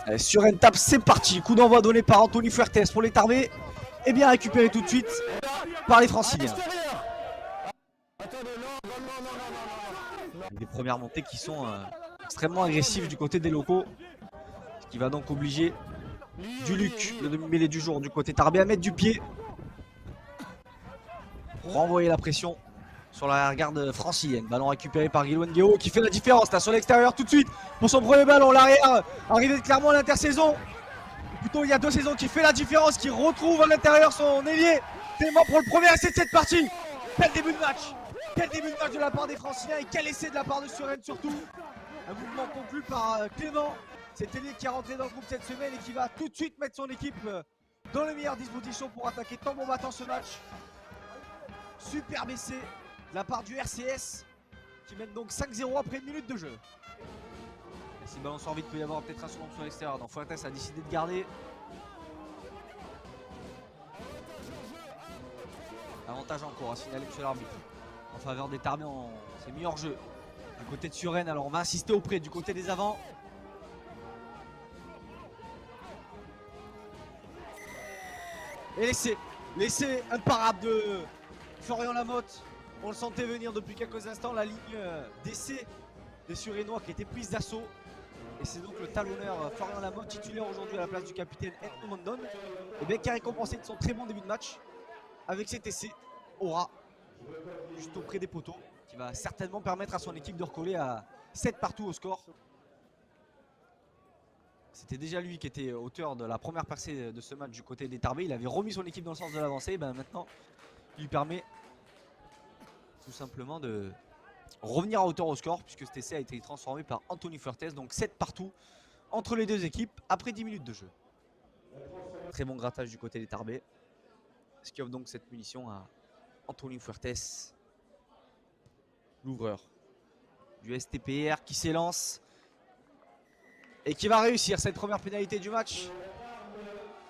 Allez, sur une tape, c'est parti. Coup d'envoi donné par Anthony Fuertes pour les Tarbés. Et bien récupéré tout de suite par les Franciliens. Des premières montées qui sont extrêmement agressives du côté des locaux. Ce qui va donc obliger Duluc, le demi-mêlée du jour du côté Tarbé, à mettre du pied. Pour renvoyer la pression sur la garde francilienne. Ballon récupéré par Guillaume Nguéo qui fait la différence là sur l'extérieur tout de suite pour son premier ballon. L'arrière arrivé de Clermont à l'intersaison. Plutôt il y a 2 saisons qui fait la différence, qui retrouve à l'intérieur son ailier Clément pour le premier essai de cette partie. Quel début de match! Quel début de match de la part des Franciliens et quel essai de la part de Suresnes surtout. Un mouvement conclu par Clément. C'est ailier qui est rentré dans le groupe cette semaine et qui va tout de suite mettre son équipe dans les meilleures dispositions pour attaquer tambour battant ce match. Superbe essai de la part du RCS qui mène donc 5-0 après une minute de jeu. Et si le ballon sort vite, peut y avoir peut-être un surnom sur l'extérieur. Donc Fuertes a décidé de garder. Avantage en cours à signaler sur l'arbitre en faveur des Tarbés. C'est mis hors jeu du côté de Suresnes. Alors on va insister auprès du côté des avants. Et l'essai imparable de Florian Lamotte. On le sentait venir depuis quelques instants, la ligne d'essai des Suresnois qui était prise d'assaut. Et c'est donc le talonneur Florian Lamotte, titulaire aujourd'hui à la place du capitaine Edmond Mondon, et bien qui a récompensé de son très bon début de match avec cet essai au ras, juste auprès des poteaux, qui va certainement permettre à son équipe de recoller à 7 partout au score. C'était déjà lui qui était auteur de la première percée de ce match du côté des Tarbés. Il avait remis son équipe dans le sens de l'avancée. Ben maintenant, il lui permet tout simplement de revenir à hauteur au score, puisque cet essai a été transformé par Anthony Fuertes. Donc 7 partout entre les deux équipes après 10 minutes de jeu. Très bon grattage du côté des Tarbés, ce qui offre donc cette munition à Anthony Fuertes, l'ouvreur du STPR, qui s'élance et qui va réussir cette première pénalité du match.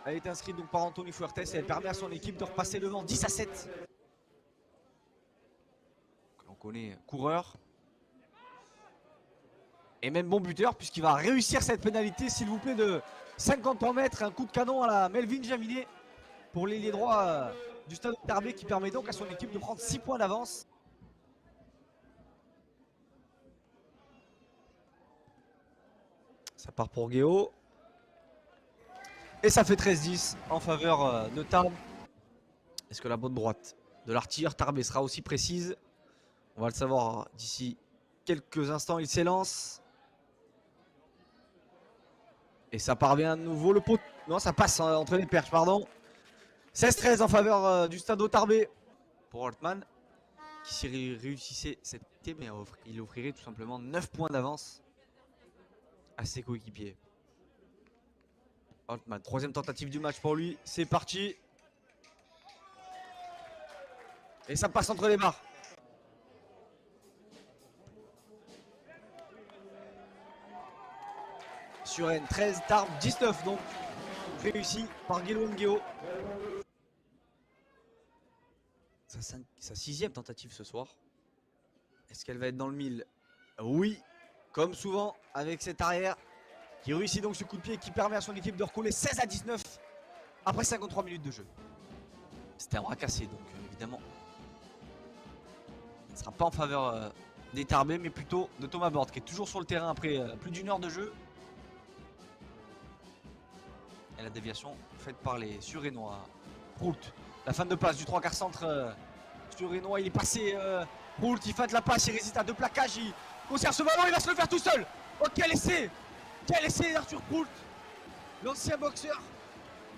Elle est inscrite donc par Anthony Fuertes et elle permet à son équipe de repasser devant 10-7. On connaît coureur et même bon buteur, puisqu'il va réussir cette pénalité, s'il vous plaît, de 53 mètres. Un coup de canon à la Melvin Jaminet pour l'ailier droit du Stade Tarbé, qui permet donc à son équipe de prendre 6 points d'avance. Ça part pour Guéo. Et ça fait 13-10 en faveur de Tarbes. Est-ce que la bonne droite de l'artilleur Tarbé sera aussi précise? On va le savoir d'ici quelques instants. Il s'élance. Et ça parvient à nouveau. Le pot. Non, ça passe entre les perches, pardon. 16-13 en faveur du Stade Tarbé pour Holtmann, qui s'y réussissait cette été, mais il offrirait tout simplement 9 points d'avance à ses coéquipiers. Holtmann, troisième tentative du match pour lui. C'est parti. Et ça passe entre les barres. Suresnes 13, Tarbes 19 donc. Réussi par Guillaume Nguéo. Sa 6e tentative ce soir. Est-ce qu'elle va être dans le mille? Oui, comme souvent avec cet arrière qui réussit donc ce coup de pied qui permet à son équipe de recoller 16-19 après 53 minutes de jeu. C'était un bras cassé, donc évidemment ce ne sera pas en faveur des Tarbés, mais plutôt de Thomas Borde, qui est toujours sur le terrain après plus d'une heure de jeu. Et la déviation faite par les Suresnois. Proult, la fin de passe du 3 quarts centre Suresnois, il est passé. Proult, il feinte la passe, il résiste à 2 plaquages, il conserve ce ballon, il va se le faire tout seul. Oh, quel essai! Quel essai d'Arthur Proult, l'ancien boxeur,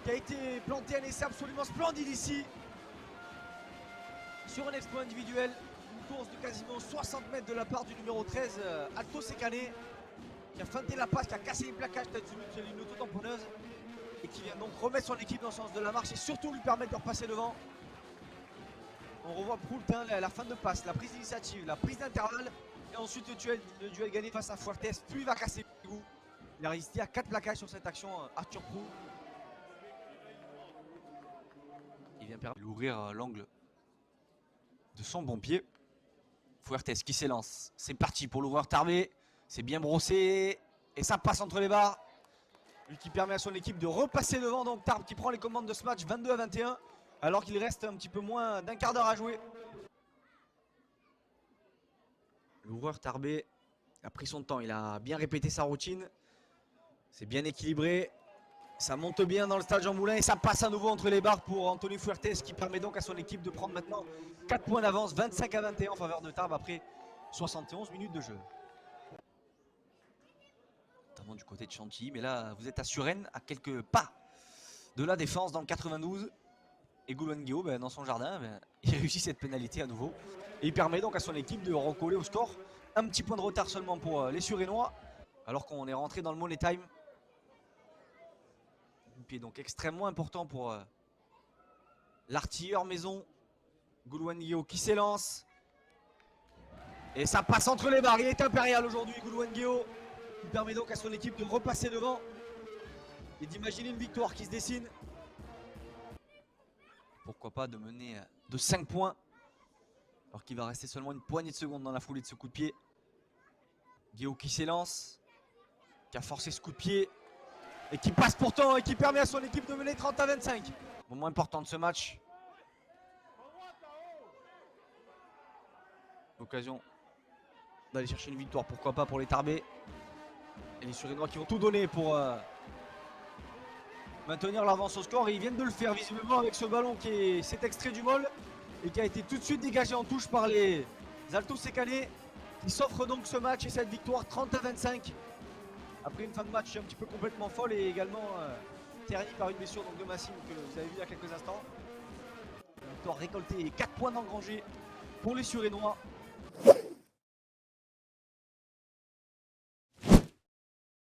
qui a été planté un essai absolument splendide ici. Sur un exploit individuel, une course de quasiment 60 mètres de la part du numéro 13, Alto Sekane, qui a feinté la passe, qui a cassé les plaquages, peut-être une auto-tamponneuse, et qui vient donc remettre son équipe dans le sens de la marche et surtout lui permettre de repasser devant. On revoit Proult, hein, la fin de passe, la prise d'initiative, la prise d'intervalle, et ensuite le duel gagné face à Fuertes, puis il va casser le goût. Il a résisté à 4 plaquages sur cette action, Arthur Proult. Il vient permettre d'ouvrir l'angle de son bon pied. Fuertes qui s'élance. C'est parti pour l'ouvreur Tarbé. C'est bien brossé. Et ça passe entre les barres. Lui qui permet à son équipe de repasser devant. Donc Tarbes qui prend les commandes de ce match 22-21. Alors qu'il reste un petit peu moins d'un quart d'heure à jouer. L'ouvreur Tarbé a pris son temps. Il a bien répété sa routine. C'est bien équilibré. Ça monte bien dans le stade Jean Moulin et ça passe à nouveau entre les barres pour Anthony Fuertes qui permet donc à son équipe de prendre maintenant 4 points d'avance, 25-21 en faveur de Tarbes après 71 minutes de jeu. Notamment du côté de Chantilly, mais là vous êtes à Suresnes, à quelques pas de la défense dans le 92. Et Goulouan-Guéot, dans son jardin, il réussit cette pénalité à nouveau. Et il permet donc à son équipe de recoller au score. Un petit point de retard seulement pour les Suresnois, alors qu'on est rentré dans le money time. Pied donc extrêmement important pour l'artilleur maison. Goulouan-Guéot qui s'élance. Et ça passe entre les barres. Il est impérial aujourd'hui, Goulouan-Guéot. Il permet donc à son équipe de repasser devant et d'imaginer une victoire qui se dessine. Pourquoi pas de mener de 5 points. Alors qu'il va rester seulement une poignée de secondes dans la foulée de ce coup de pied. Guéot qui s'élance. Qui a forcé ce coup de pied. Et qui passe pourtant et qui permet à son équipe de mener 30-25. Moment important de ce match. L'occasion d'aller chercher une victoire, pourquoi pas pour les Tarbés. Et les Suresnois qui vont tout donner pour maintenir l'avance au score. Et ils viennent de le faire visiblement avec ce ballon qui s'est extrait du mol et qui a été tout de suite dégagé en touche par les Altos Sécanais, qui s'offrent donc ce match et cette victoire 30-25. Après une fin de match un petit peu complètement folle et également ternie par une blessure donc de Massime que vous avez vu il y a quelques instants. Une victoire récoltée et 4 points d'engrangés pour les Suresnois.